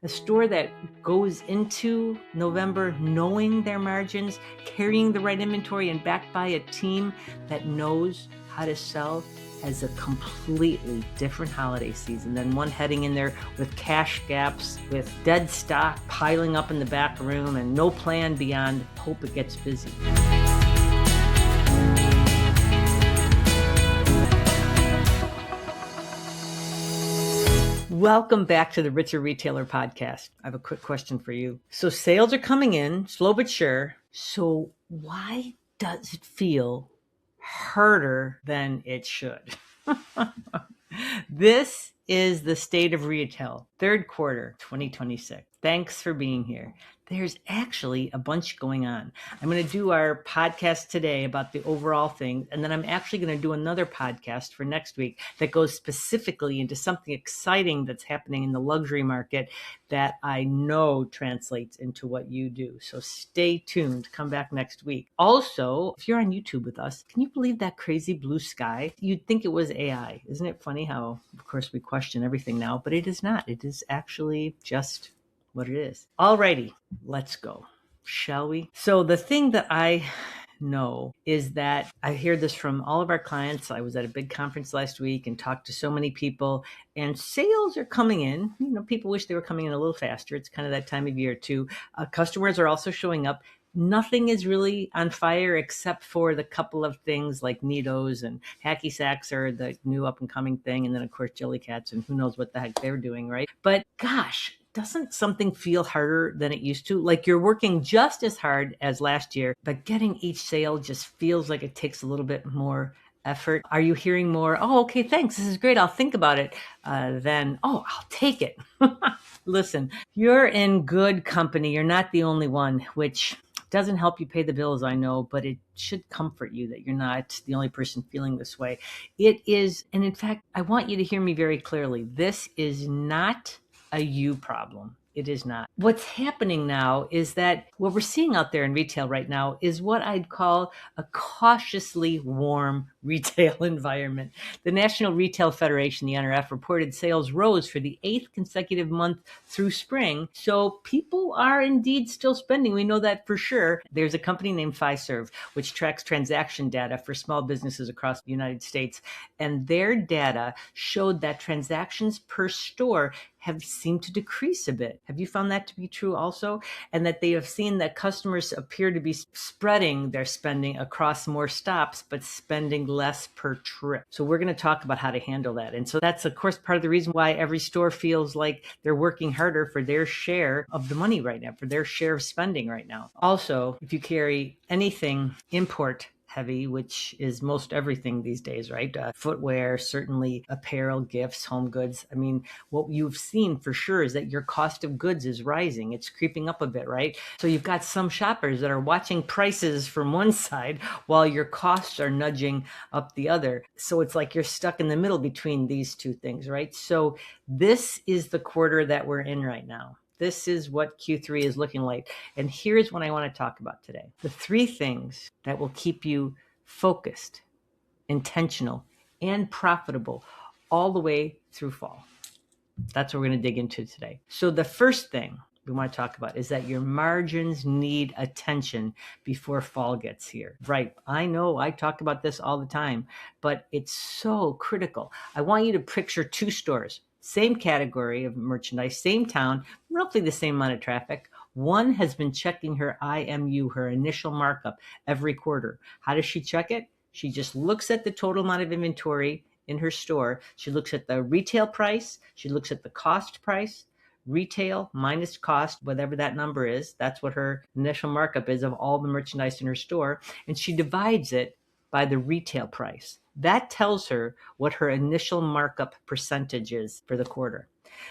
A store that goes into November knowing their margins, carrying the right inventory, and backed by a team that knows how to sell has a completely different holiday season than one heading in there with cash gaps, with dead stock piling up in the back room, and no plan beyond hope it gets busy. Welcome back to the Richer Retailer Podcast. I have a quick question for you. So sales are coming in, slow but sure. So why does it feel harder than it should? This is the state of retail, third quarter, 2026. Thanks for being here. There's actually a bunch going on. I'm going to do our podcast today about the overall thing, and then I'm actually going to do another podcast for next week that goes specifically into something exciting that's happening in the luxury market that I know translates into what you do. So stay tuned. Come back next week. Also, if you're on YouTube with us, can you believe that crazy blue sky? You'd think it was AI. Isn't it funny how, of course, we question everything now, but it is not. It is actually just what it is. Alrighty, let's go, shall we? So the thing that I know is that I hear this from all of our clients. I was at a big conference last week and talked to so many people, and sales are coming in. You know, people wish they were coming in a little faster. It's kind of that time of year too. Customers are also showing up. Nothing is really on fire except for the couple of things like Neatos and hacky sacks are the new up and coming thing. And then of course, Jellycats and who knows what the heck they're doing, right? But gosh, doesn't something feel harder than it used to? Like you're working just as hard as last year, but getting each sale just feels like it takes a little bit more effort. Are you hearing more, oh, okay, thanks, this is great, I'll think about it, than, oh, I'll take it? Listen, you're in good company. You're not the only one, which doesn't help you pay the bills, I know, but it should comfort you that you're not the only person feeling this way. It is, and in fact, I want you to hear me very clearly. This is not a you problem. It is not. What's happening now is that what we're seeing out there in retail right now is what I'd call a cautiously warm retail environment. The National Retail Federation, the NRF, reported sales rose for the 8th consecutive month through spring. So people are indeed still spending. We know that for sure. There's a company named Fiserv, which tracks transaction data for small businesses across the United States. And their data showed that transactions per store have seemed to decrease a bit. Have you found that to be true also? And that they have seen that customers appear to be spreading their spending across more stops, but spending less per trip. So we're going to talk about how to handle that. And so that's, of course, part of the reason why every store feels like they're working harder for their share of the money right now, for their share of spending right now. Also, if you carry anything import heavy, which is most everything these days, right? Footwear, certainly apparel, gifts, home goods. I mean, what you've seen for sure is that your cost of goods is rising. It's creeping up a bit, right? So you've got some shoppers that are watching prices from one side while your costs are nudging up the other. So it's like you're stuck in the middle between these two things, right? So this is the quarter that we're in right now. This is what Q3 is looking like. And here's what I want to talk about today. The 3 things that will keep you focused, intentional, and profitable all the way through fall. That's what we're going to dig into today. So the first thing we want to talk about is that your margins need attention before fall gets here. Right. I know I talk about this all the time, but it's so critical. I want you to picture 2 stores. Same category of merchandise, same town, roughly the same amount of traffic. One has been checking her IMU, her initial markup, every quarter. How does she check it? She just looks at the total amount of inventory in her store. She looks at the retail price. She looks at the cost price. Retail minus cost, whatever that number is. That's what her initial markup is of all the merchandise in her store. And she divides it by the retail price. That tells her what her initial markup percentage is for the quarter.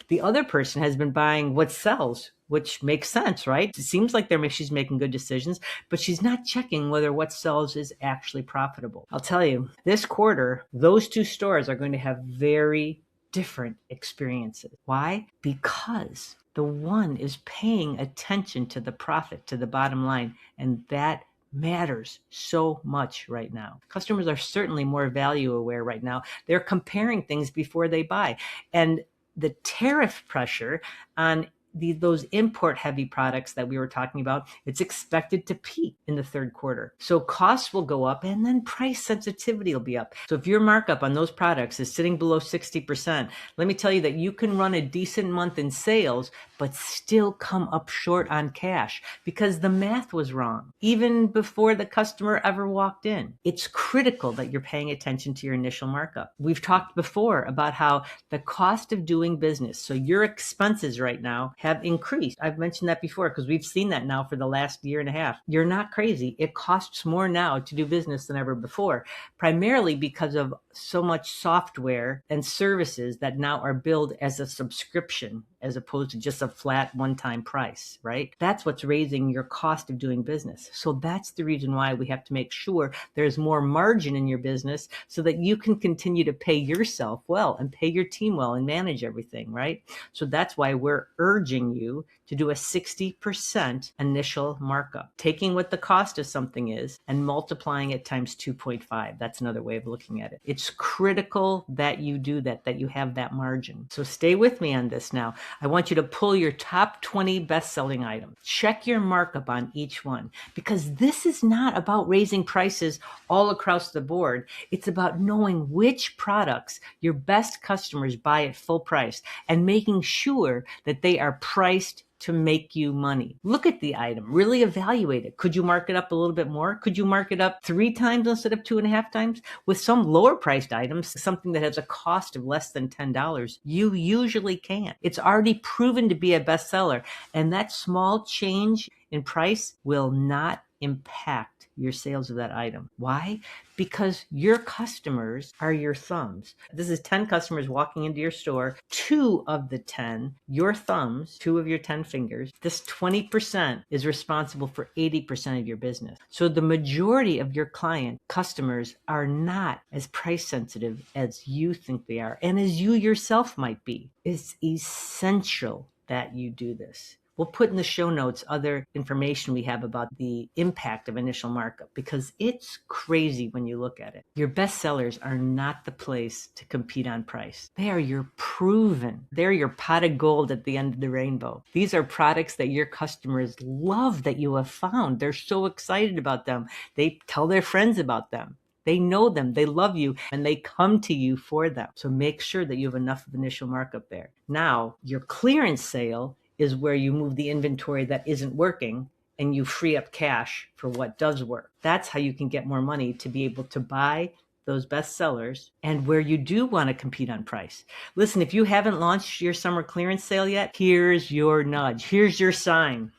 The other person has been buying what sells, which makes sense, right? It seems like she's making good decisions, but she's not checking whether what sells is actually profitable. I'll tell you, this quarter, those 2 stores are going to have very different experiences. Why? Because the one is paying attention to the profit, to the bottom line, and that matters so much right now. Customers are certainly more value aware right now. They're comparing things before they buy. And the tariff pressure on those import heavy products that we were talking about, it's expected to peak in the third quarter. So costs will go up and then price sensitivity will be up. So if your markup on those products is sitting below 60%, let me tell you that you can run a decent month in sales, but still come up short on cash because the math was wrong, even before the customer ever walked in. It's critical that you're paying attention to your initial markup. We've talked before about how the cost of doing business, so your expenses right now have increased. I've mentioned that before because we've seen that now for the last year and a half. You're not crazy. It costs more now to do business than ever before, primarily because of so much software and services that now are billed as a subscription as opposed to just a flat one-time price, right? That's what's raising your cost of doing business. So that's the reason why we have to make sure there's more margin in your business so that you can continue to pay yourself well and pay your team well and manage everything, right? So that's why we're urging you to do a 60% initial markup, taking what the cost of something is and multiplying it times 2.5. That's another way of looking at it. It's critical that you do that you have that margin. So stay with me on this now. I want you to pull your top 20 best-selling items. Check your markup on each one because this is not about raising prices all across the board. It's about knowing which products your best customers buy at full price and making sure that they are priced to make you money. Look at the item, really evaluate it. Could you mark it up a little bit more? Could you mark it up 3 times instead of 2.5 times? With some lower priced items, something that has a cost of less than $10, you usually can. It's already proven to be a bestseller, and that small change in price will not impact your sales of that item. Why? Because your customers are your thumbs. This is 10 customers walking into your store. 2 of the 10, your thumbs, 2 of your 10 fingers. This 20% is responsible for 80% of your business. So the majority of your customers are not as price sensitive as you think they are and as you yourself might be. It's essential that you do this. We'll put in the show notes other information we have about the impact of initial markup because it's crazy when you look at it. Your best sellers are not the place to compete on price. They are your proven. They're your pot of gold at the end of the rainbow. These are products that your customers love that you have found. They're so excited about them. They tell their friends about them. They know them, they love you, and they come to you for them. So make sure that you have enough of initial markup there. Now, your clearance sale is where you move the inventory that isn't working and you free up cash for what does work. That's how you can get more money to be able to buy those best sellers and where you do want to compete on price. Listen, if you haven't launched your summer clearance sale yet, here's your nudge. Here's your sign.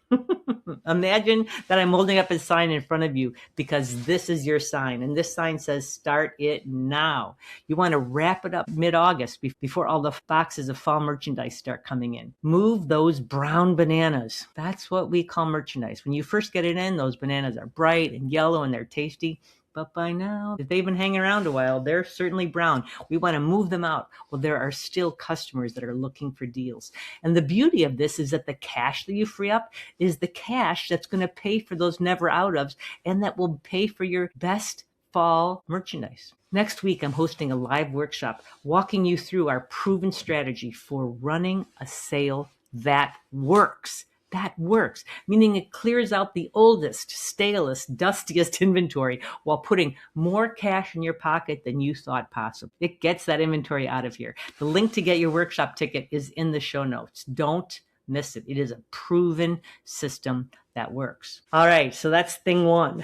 Imagine that I'm holding up a sign in front of you because this is your sign. And this sign says, start it now. You want to wrap it up mid-August before all the boxes of fall merchandise start coming in. Move those brown bananas. That's what we call merchandise. When you first get it in, those bananas are bright and yellow and they're tasty. But by now, if they've been hanging around a while, they're certainly brown. We want to move them out. Well, there are still customers that are looking for deals. And the beauty of this is that the cash that you free up is the cash that's going to pay for those never out ofs and that will pay for your best fall merchandise. Next week, I'm hosting a live workshop walking you through our proven strategy for running a sale that works. That works, meaning it clears out the oldest, stalest, dustiest inventory while putting more cash in your pocket than you thought possible. It gets that inventory out of here. The link to get your workshop ticket is in the show notes. Don't miss it. It is a proven system that works. All right, so that's thing 1.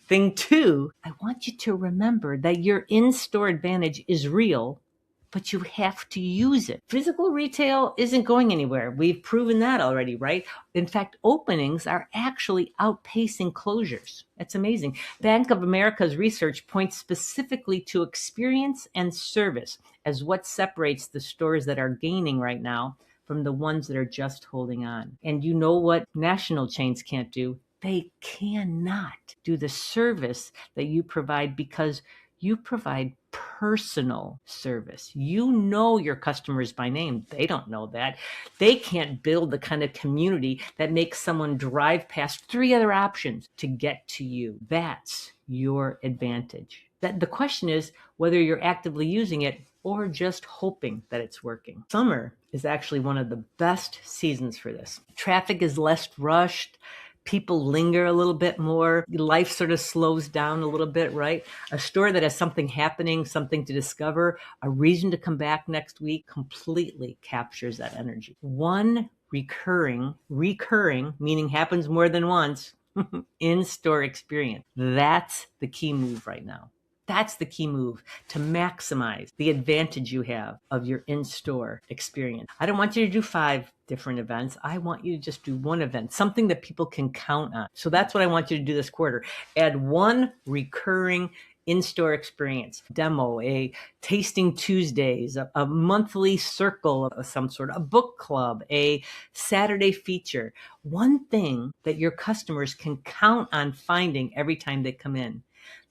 Thing 2, I want you to remember that your in-store advantage is real, but you have to use it. Physical retail isn't going anywhere. We've proven that already, right? In fact, openings are actually outpacing closures. That's amazing. Bank of America's research points specifically to experience and service as what separates the stores that are gaining right now from the ones that are just holding on. And you know what national chains can't do? They cannot do the service that you provide because you provide personal service. You know your customers by name. They don't know that. They can't build the kind of community that makes someone drive past 3 other options to get to you. That's your advantage. The question is whether you're actively using it or just hoping that it's working. Summer is actually one of the best seasons for this. Traffic is less rushed. People linger a little bit more. Life sort of slows down a little bit, right? A store that has something happening, something to discover, a reason to come back next week completely captures that energy. One recurring, meaning happens more than once, in-store experience. That's the key move right now. That's the key move to maximize the advantage you have of your in-store experience. I don't want you to do 5 different events. I want you to just do one event, something that people can count on. So that's what I want you to do this quarter. Add one recurring in-store experience, demo, a tasting Tuesdays, a monthly circle of some sort, a book club, a Saturday feature. One thing that your customers can count on finding every time they come in.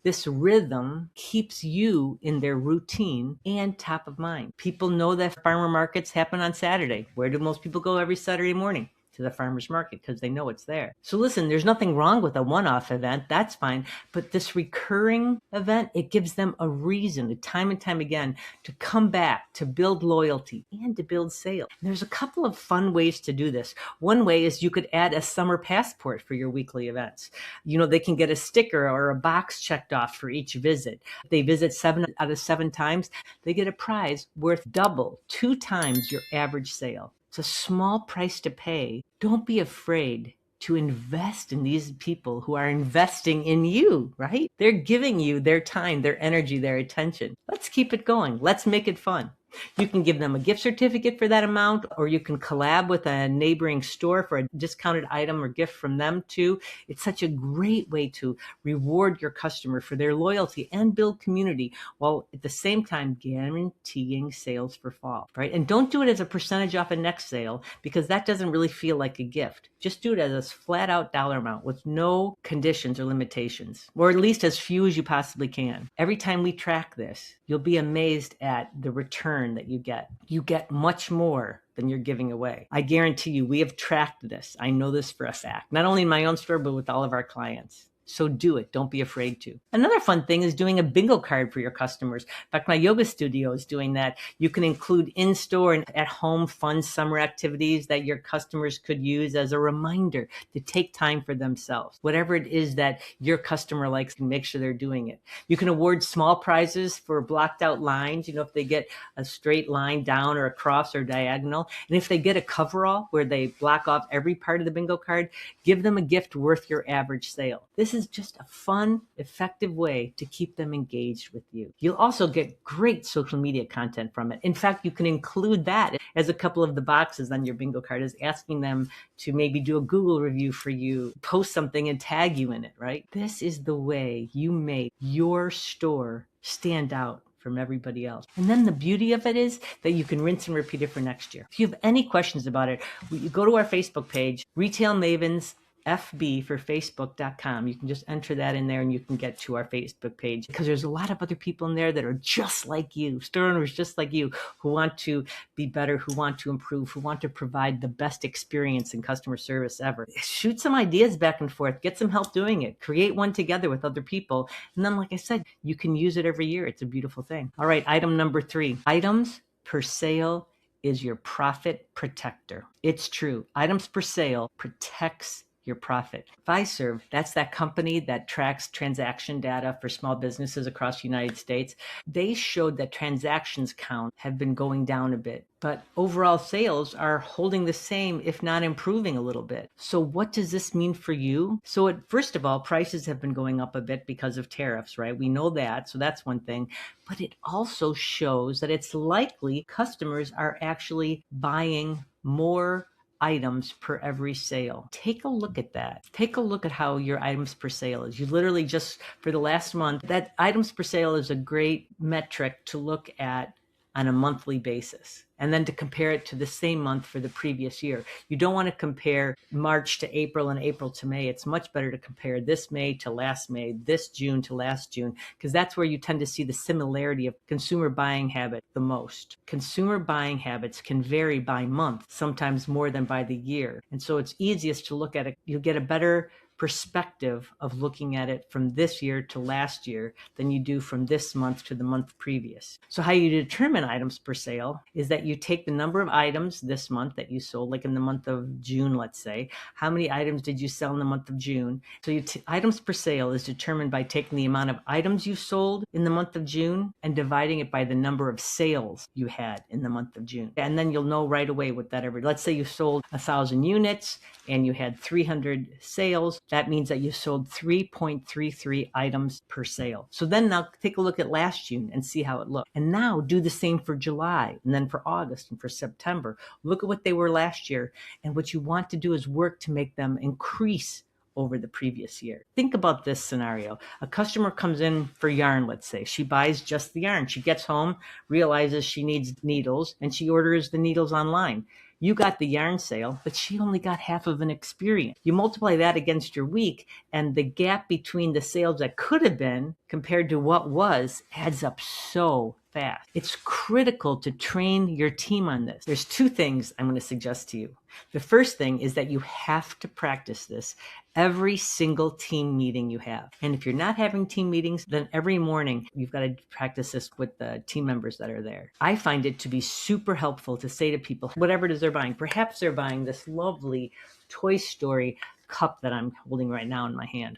This rhythm keeps you in their routine and top of mind. People know that farmer markets happen on Saturday. Where do most people go every Saturday morning? To the farmer's market, because they know it's there. So listen, there's nothing wrong with a one-off event. That's fine. But this recurring event, it gives them a reason, time and time again, to come back, to build loyalty and to build sales. And there's a couple of fun ways to do this. One way is you could add a summer passport for your weekly events. They can get a sticker or a box checked off for each visit. If they visit 7 out of 7 times, they get a prize worth double, 2 times your average sale. It's a small price to pay. Don't be afraid to invest in these people who are investing in you, right? They're giving you their time, their energy, their attention. Let's keep it going. Let's make it fun. You can give them a gift certificate for that amount, or you can collab with a neighboring store for a discounted item or gift from them too. It's such a great way to reward your customer for their loyalty and build community, while at the same time guaranteeing sales for fall, right? And don't do it as a percentage off a next sale, because that doesn't really feel like a gift. Just do it as a flat out dollar amount with no conditions or limitations, or at least as few as you possibly can. Every time we track this, you'll be amazed at the return that you get. You get much more than you're giving away. I guarantee you, we have tracked this. I know this for a fact, not only in my own store, but with all of our clients. So do it. Don't be afraid to. Another fun thing is doing a bingo card for your customers. In fact, my yoga studio is doing that. You can include in-store and at-home fun summer activities that your customers could use as a reminder to take time for themselves. Whatever it is that your customer likes, make sure they're doing it. You can award small prizes for blocked out lines, if they get a straight line down or across or diagonal. And if they get a coverall where they block off every part of the bingo card, give them a gift worth your average sale. This is just a fun, effective way to keep them engaged with you. You'll also get great social media content from it. In fact, you can include that as a couple of the boxes on your bingo card, is asking them to maybe do a Google review for you, post something and tag you in it, right? This is the way you make your store stand out from everybody else. And then the beauty of it is that you can rinse and repeat it for next year. If you have any questions about it, you go to our Facebook page, RETAILMavens FB for Facebook.com. You can just enter that in there and you can get to our Facebook page, because there's a lot of other people in there that are just like you, store owners just like you, who want to be better, who want to improve, who want to provide the best experience in customer service ever. Shoot some ideas back and forth, get some help doing it, create one together with other people. And then, like I said, you can use it every year. It's a beautiful thing. All right, item number 3, items per sale is your profit protector. It's true. Items per sale protects your profit. Fiserv, that's that company that tracks transaction data for small businesses across the United States. They showed that transactions count have been going down a bit, but overall sales are holding the same, if not improving a little bit. So what does this mean for you? So first of all, prices have been going up a bit because of tariffs, right? We know that, so that's one thing. But it also shows that it's likely customers are actually buying more items per every sale. Take a look at that. Take a look at how your items per sale is. You literally just, for the last month, that items per sale is a great metric to look at on a monthly basis, and then to compare it to the same month for the previous year. You don't want to compare March to April and April to May. It's much better to compare this May to last May, this June to last June, because that's where you tend to see the similarity of consumer buying habit the most. Consumer buying habits can vary by month, sometimes more than by the year. And so it's easiest to look at it. You'll get a better perspective of looking at it from this year to last year than you do from this month to the month previous. So how you determine items per sale is that you take the number of items this month that you sold, like in the month of June, let's say. How many items did you sell in the month of June? So items per sale is determined by taking the amount of items you sold in the month of June and dividing it by the number of sales you had in the month of June. And then you'll know right away what that average. Let's say you sold 1,000 units and you had 300 sales. That means that you sold 3.33 items per sale. So then now take a look at last June and see how it looked. And now do the same for July and then for August and for September. Look at what they were last year. And what you want to do is work to make them increase over the previous year. Think about this scenario. A customer comes in for yarn, let's say. She buys just the yarn. She gets home, realizes she needs needles, and she orders the needles online. You got the yarn sale, but she only got half of an experience. You multiply that against your week, and the gap between the sales that could have been compared to what was adds up so fast. It's critical to train your team on this. There's two things I'm going to suggest to you. The first thing is that you have to practice this every single team meeting you have. And if you're not having team meetings, then every morning you've got to practice this with the team members that are there. I find it to be super helpful to say to people, whatever it is they're buying, perhaps they're buying this lovely Toy Story cup that I'm holding right now in my hand.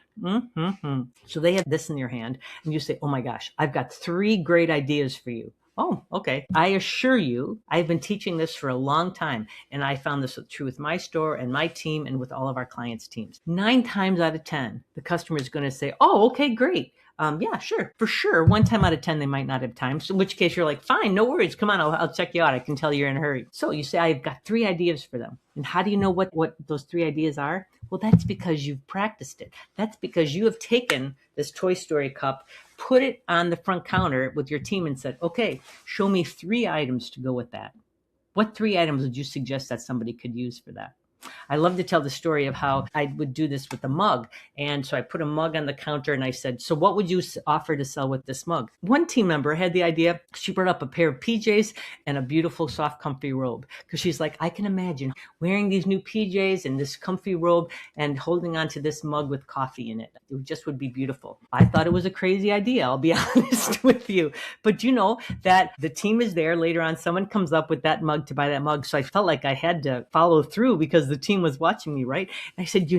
So they have this in your hand and you say, oh my gosh, I've got 3 great ideas for you. Oh, okay. I assure you, I've been teaching this for a long time, and I found this true with my store and my team and with all of our clients' teams. 9 times out of 10, the customer is going to say, oh, okay, great. Yeah, sure. For sure. 1 time out of 10, they might not have time. So in which case you're like, fine, no worries. Come on, I'll check you out. I can tell you're in a hurry. So you say, I've got 3 ideas for them. And how do you know what those 3 ideas are? Well, that's because you've practiced it. That's because you have taken this Toy Story cup, put it on the front counter with your team and said, okay, show me 3 items to go with that. What 3 items would you suggest that somebody could use for that? I love to tell the story of how I would do this with a mug. And so I put a mug on the counter and I said, so what would you offer to sell with this mug? One team member had the idea. She brought up a pair of PJs and a beautiful, soft, comfy robe. Because she's like, I can imagine wearing these new PJs and this comfy robe and holding onto this mug with coffee in it. It just would be beautiful. I thought it was a crazy idea, I'll be honest with you. But you know that the team is there. Later on, someone comes up with that mug to buy that mug. So I felt like I had to follow through because the team was watching me, right? And I said,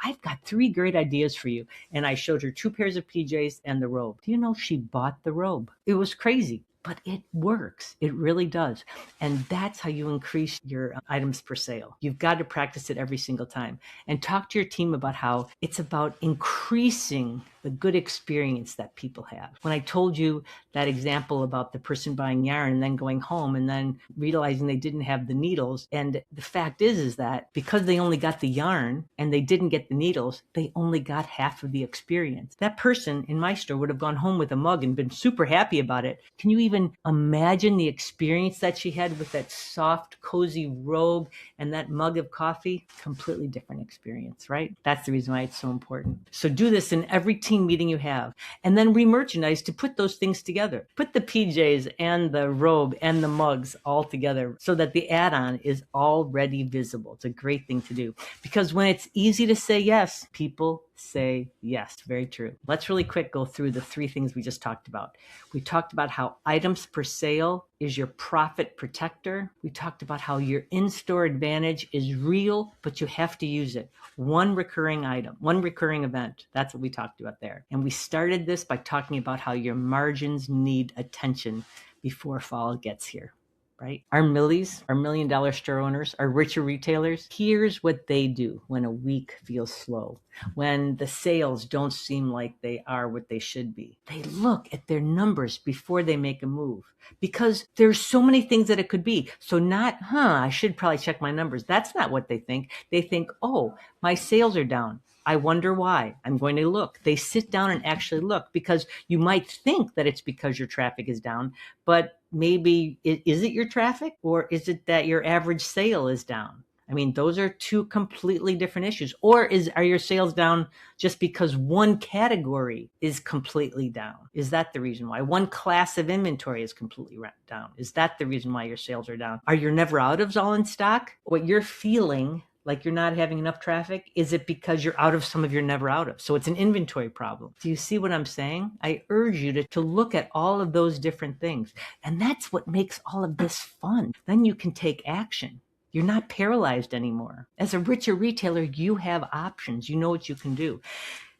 I've got 3 great ideas for you. And I showed her 2 pairs of PJs and the robe. Do you know she bought the robe? It was crazy. But it works. It really does. And that's how you increase your items per sale. You've got to practice it every single time. And talk to your team about how it's about increasing the good experience that people have. When I told you that example about the person buying yarn and then going home and then realizing they didn't have the needles. And the fact is that because they only got the yarn and they didn't get the needles, they only got half of the experience. That person in my store would have gone home with a mug and been super happy about it. Can you even imagine the experience that she had with that soft, cozy robe and that mug of coffee? Completely different experience, right? That's the reason why it's so important. So do this in every team meeting you have, and then re-merchandise to put those things together. Put the PJs and the robe and the mugs all together so that the add-on is already visible. It's a great thing to do because when it's easy to say yes, people say yes. Very true. Let's really quick go through the 3 things we just talked about. We talked about how items per sale is your profit protector. We talked about how your in-store advantage is real, but you have to use it. 1 recurring item, 1 recurring event. That's what we talked about there. And we started this by talking about how your margins need attention before fall gets here. Right? Our millies, our $1 million store owners, our richer retailers, here's what they do when a week feels slow, when the sales don't seem like they are what they should be. They look at their numbers before they make a move because there's so many things that it could be. So not, I should probably check my numbers. That's not what they think. They think, oh, my sales are down. I wonder why. I'm going to look. They sit down and actually look because you might think that it's because your traffic is down, but maybe is it your traffic or is it that your average sale is down? I mean, those are 2 completely different issues. Or are your sales down just because one category is completely down? Is that the reason why? One class of inventory is completely down. Is that the reason why your sales are down? Are your never out ofs all in stock? What you're feeling like you're not having enough traffic? Is it because you're out of some of your never out of? So it's an inventory problem. Do you see what I'm saying? I urge you to look at all of those different things. And that's what makes all of this fun. Then you can take action. You're not paralyzed anymore. As a richer retailer, you have options. You know what you can do.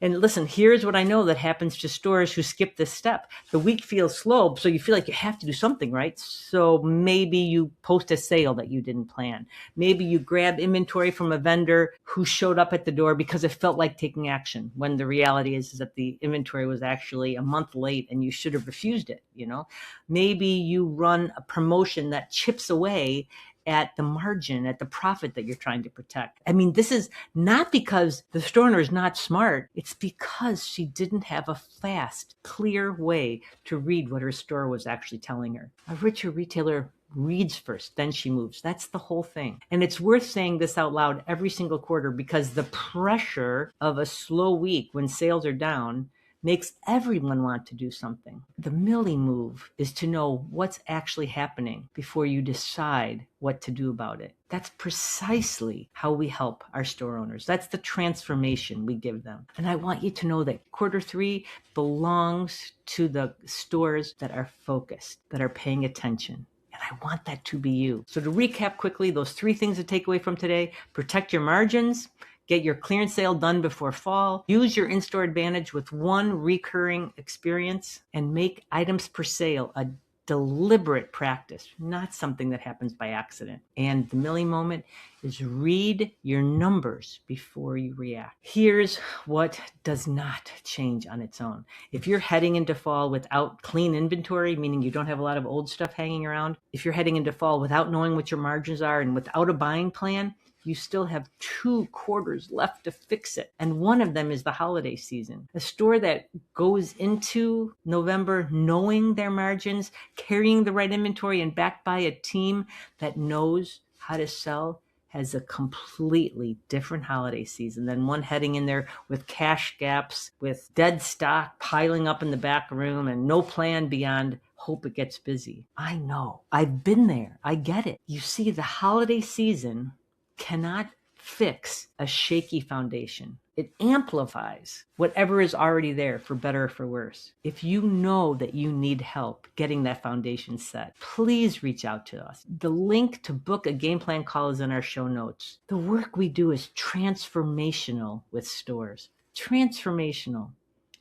And listen, here's what I know that happens to stores who skip this step. The week feels slow, so you feel like you have to do something, right? So maybe you post a sale that you didn't plan. Maybe you grab inventory from a vendor who showed up at the door because it felt like taking action, when the reality is that the inventory was actually a month late and you should have refused it, Maybe you run a promotion that chips away at the margin, at the profit that you're trying to protect. I mean, this is not because the store owner is not smart. It's because she didn't have a fast, clear way to read what her store was actually telling her. A richer retailer reads first, then she moves. That's the whole thing. And it's worth saying this out loud every single quarter, because the pressure of a slow week when sales are down makes everyone want to do something. The Millie move is to know what's actually happening before you decide what to do about it. That's precisely how we help our store owners. That's the transformation we give them. And I want you to know that Q3 belongs to the stores that are focused, that are paying attention. And I want that to be you. So to recap quickly, those 3 things to take away from today: protect your margins, get your clearance sale done before fall, use your in-store advantage with one recurring experience, and make items per sale a deliberate practice, not something that happens by accident. And the Millie moment is read your numbers before you react. Here's what does not change on its own. If you're heading into fall without clean inventory, meaning you don't have a lot of old stuff hanging around, if you're heading into fall without knowing what your margins are and without a buying plan, you still have 2 quarters left to fix it. And one of them is the holiday season. A store that goes into November knowing their margins, carrying the right inventory, and backed by a team that knows how to sell has a completely different holiday season than one heading in there with cash gaps, with dead stock piling up in the back room, and no plan beyond hope it gets busy. I know. I've been there. I get it. You see, the holiday season cannot fix a shaky foundation. It amplifies whatever is already there, for better or for worse. If you know that you need help getting that foundation set, please reach out to us. The link to book a game plan call is in our show notes. The work we do is transformational with stores. Transformational.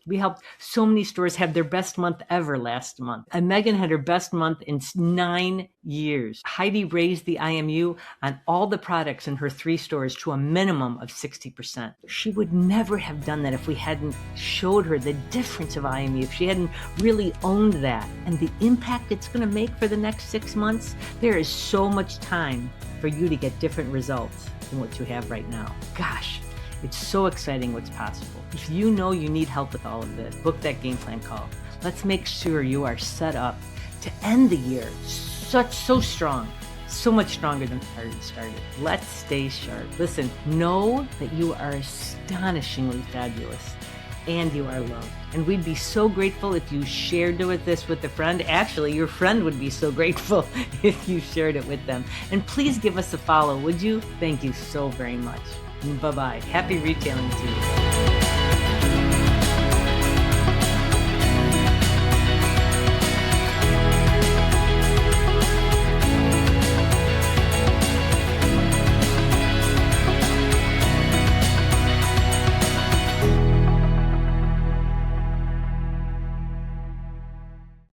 We helped so many stores have their best month ever last month. And Megan had her best month in 9 years. Heidi raised the IMU on all the products in her 3 stores to a minimum of 60%. She would never have done that if we hadn't showed her the difference of IMU, if she hadn't really owned that. And the impact it's going to make for the next 6 months, there is so much time for you to get different results than what you have right now. Gosh. It's so exciting what's possible. If you know you need help with all of this, book that game plan call. Let's make sure you are set up to end the year so strong, so much stronger than started. Let's stay sharp. Listen, know that you are astonishingly fabulous and you are loved. And we'd be so grateful if you shared this with a friend. Actually, your friend would be so grateful if you shared it with them. And please give us a follow, would you? Thank you so very much. Bye-bye. Happy retailing to you.